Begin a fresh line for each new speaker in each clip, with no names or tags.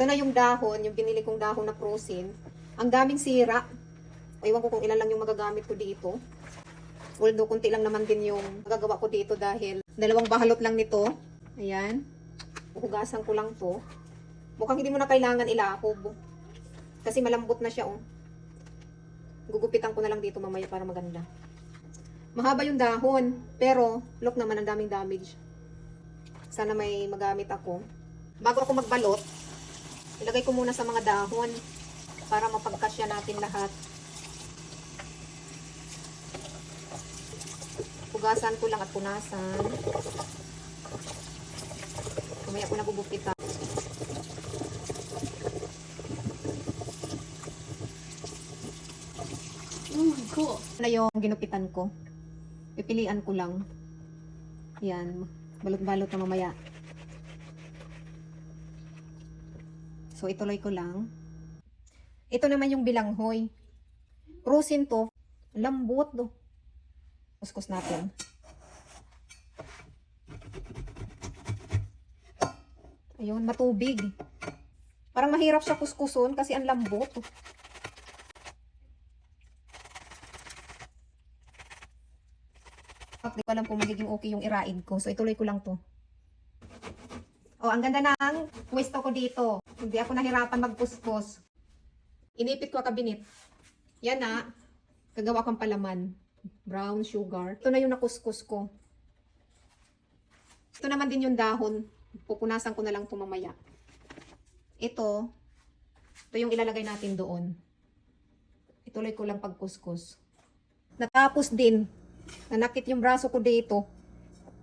Ito na yung dahon, yung binili kong dahon na frozen. Ang daming sira. Ewan ko kung ilan lang yung magagamit ko dito. Although, kunti lang naman din yung magagawa ko dito dahil dalawang bahalot lang nito. Ayan. Hugasan ko lang to. Mukhang hindi mo na kailangan ilakob. Kasi malambot na siya, oh. Gugupitan ko na lang dito mamaya para maganda. Mahaba yung dahon. Pero, look naman, ang daming damage. Sana may magamit ako. Bago ako magbalot, ilagay ko muna sa mga dahon para mapagkasya natin lahat. Hugasan ko lang at punasan. Kumaya ko na gugupitan.
Cool.
Na yung ginupitan ko. Pipilian ko lang. Yan. Balot-balot na mamaya. So, ituloy ko lang. Ito naman yung bilanghoy. Frozen to. Lambot do. Kuskus natin. Ayun, matubig. Parang mahirap siya kuskuson kasi ang lambot. Hindi ko alam kung magiging okay yung iraid ko. So, ituloy ko lang to. Oh, ang ganda ng pwesto ko dito. Hindi ako nahirapan magkuskus. Inipit ko ang kabinit. Yan na. Kagawa kong palaman. Brown sugar. Ito na yung nakuskus ko. Ito naman din yung dahon. Pupunasan ko na lang ito mamaya. Ito yung ilalagay natin doon. Ituloy ko lang pagkuskus. Natapos din. Nanakit yung braso ko dito.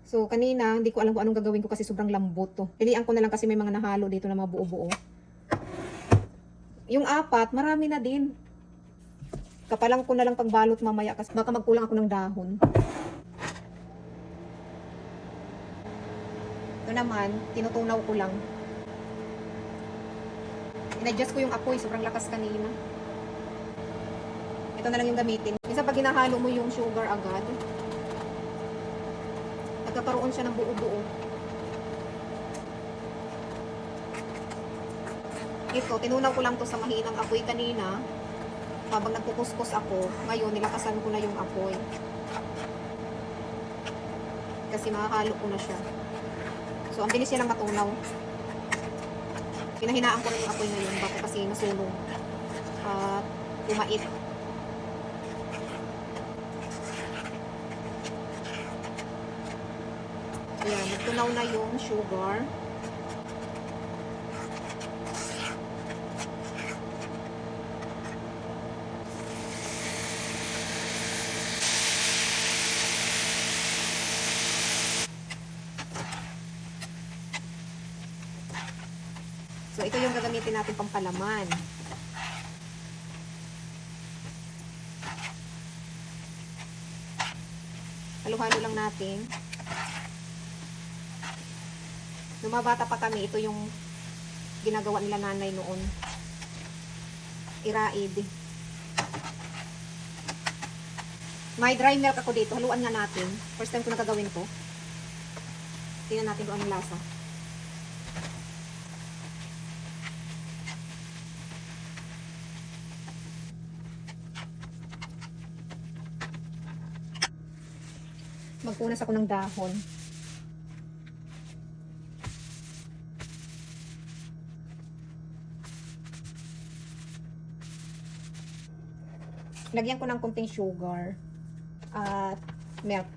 So, kanina, hindi ko alam kung anong gagawin ko kasi sobrang lambot to. Pilihan ko na lang kasi may mga nahalo dito na mga buo-buo. Yung apat, marami na din. Kapalang ko na lang pagbalot mamaya kasi baka magkulang ako ng dahon. Ito naman, tinutunaw ko lang. In-adjust ko yung apoy, sobrang lakas kanina. Ito na lang yung gamitin. Minsan pag hinahalo mo yung sugar agad, nagkakaroon siya ng buo-buo. Ito, tinunaw ko lang to sa mahinang apoy kanina. Habang nagkukuskus ako, ngayon nilakasan ko na yung apoy. Kasi makahalo ko na siya. So, ang bilis niya lang matunaw. Pinahinaan ko na yung apoy ngayon baka kasi masunog. At umait. Ayan, nagtunaw na yung sugar. So, ito yung gagamitin natin pang palaman. Halo-halo lang natin. Nung mabata pa kami, ito yung ginagawa nila nanay noon. Iraid. May dry milk ako dito. Haluan nga natin. First time ko nagagawin to. Tingnan natin kung anong lasa. Magpunas ako ng dahon. Lagyan ko ng konting sugar at milk.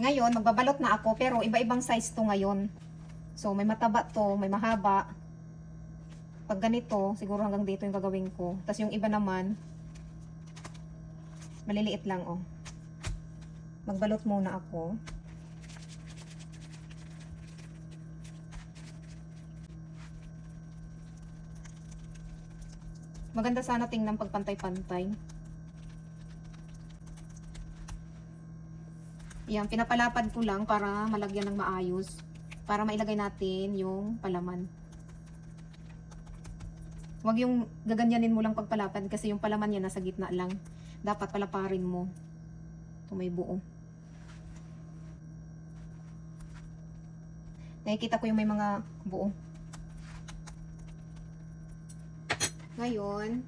Ngayon, magbabalot na ako pero iba-ibang size to ngayon. So, may mataba to, may mahaba. Pag ganito, siguro hanggang dito yung gagawin ko. Tapos yung iba naman, maliliit lang, oh. Magbalot muna ako. Maganda sana tingnan pag pantay-pantay. Yan, pinapalapad ko lang para malagyan ng maayos. Para mailagay natin yung palaman. Huwag yung gaganyanin mo lang pagpalapad kasi yung palaman yan nasa gitna lang. Dapat palaparin mo. Ito may buo. Nakikita ko yung may mga buo. Ngayon,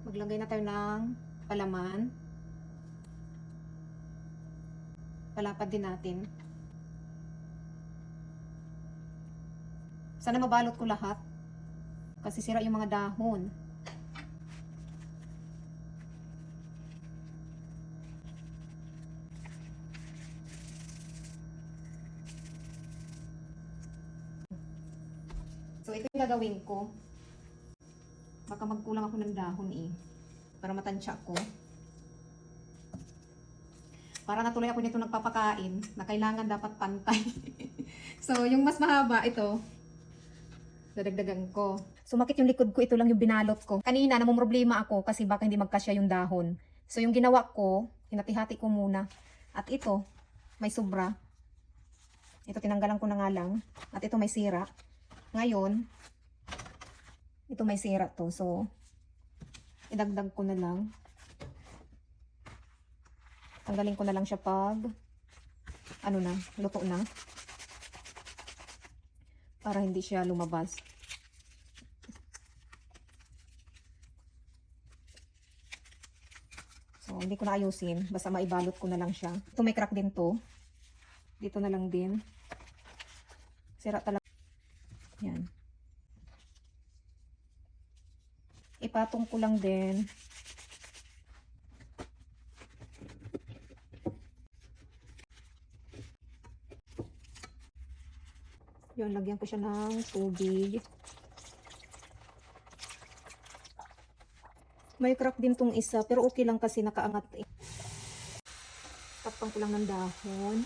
maglagay na tayo ng palaman. Palapad din natin. Sana mabalot ko lahat. Kasi sira yung mga dahon. So, ito yung gagawin ko. Baka magkulang ako ng dahon para matansya ko. Para natuloy ako nito nagpapakain na kailangan dapat pantay. So, yung mas mahaba, ito. Dadagdagan ko. Sumakit yung likod ko, ito lang yung binalot ko. Kanina, namumroblema ako kasi baka hindi magkasya yung dahon. So, yung ginawa ko, hinati-hati ko muna. At ito, may sobra. Ito, tinanggalan ko na nga lang. At ito, may sira. Ngayon, ito may sira to. So, idagdag ko na lang. Tanggalin ko na lang siya pag ano na, luto na. Para hindi siya lumabas. So, hindi ko na ayusin. Basta maibalot ko na lang siya. Ito may crack din to. Dito na lang din. Sira talaga. Yan. Ipatong ko lang din. Yun, lagyan ko siya ng tubig. May crack din tong isa, pero okay lang kasi nakaangat Takpan ko lang ng dahon.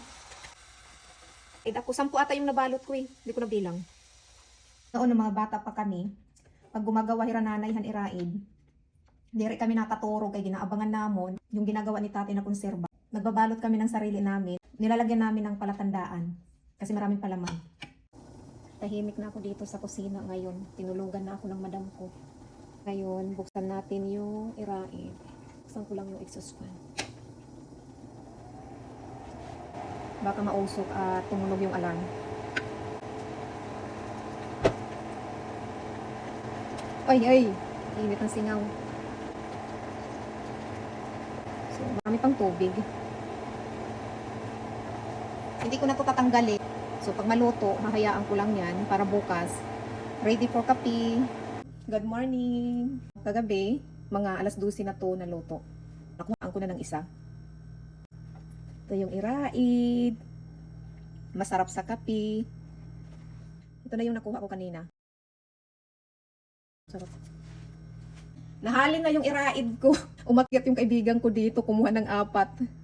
Ako, 10 ata yung nabalot ko Hindi ko nabilang. Noon, ng mga bata pa kami, pag gumagawa hirananay han iraid, diri kami nakaturo kay ginaabangan namon yung ginagawa ni tatay na konserba. Nagbabalot kami ng sarili namin. Nilalagyan namin ng palatandaan kasi maraming palaman. Tahimik na ako dito sa kusina ngayon. Tinulugan na ako ng madam ko. Ngayon, buksan natin yung iraid. Buksan ko lang yung exhaust fan. Baka mausok at tumunog yung alarm. Ay! Init ng singaw. So, marami pang tubig. Hindi ko na ito tatanggalin. So, pag maluto, hahayaan ko lang yan para bukas. Ready for kape. Good morning. Kagabi, mga alas 12 na to naluto. Nakuhaan ko na ng isa. Ito yung iraid. Masarap sa kape. Ito na yung nakuha ko kanina. Sarap. Nahalin na yung iraid ko. Umakyat yung kaibigan ko dito, kumuha ng 4.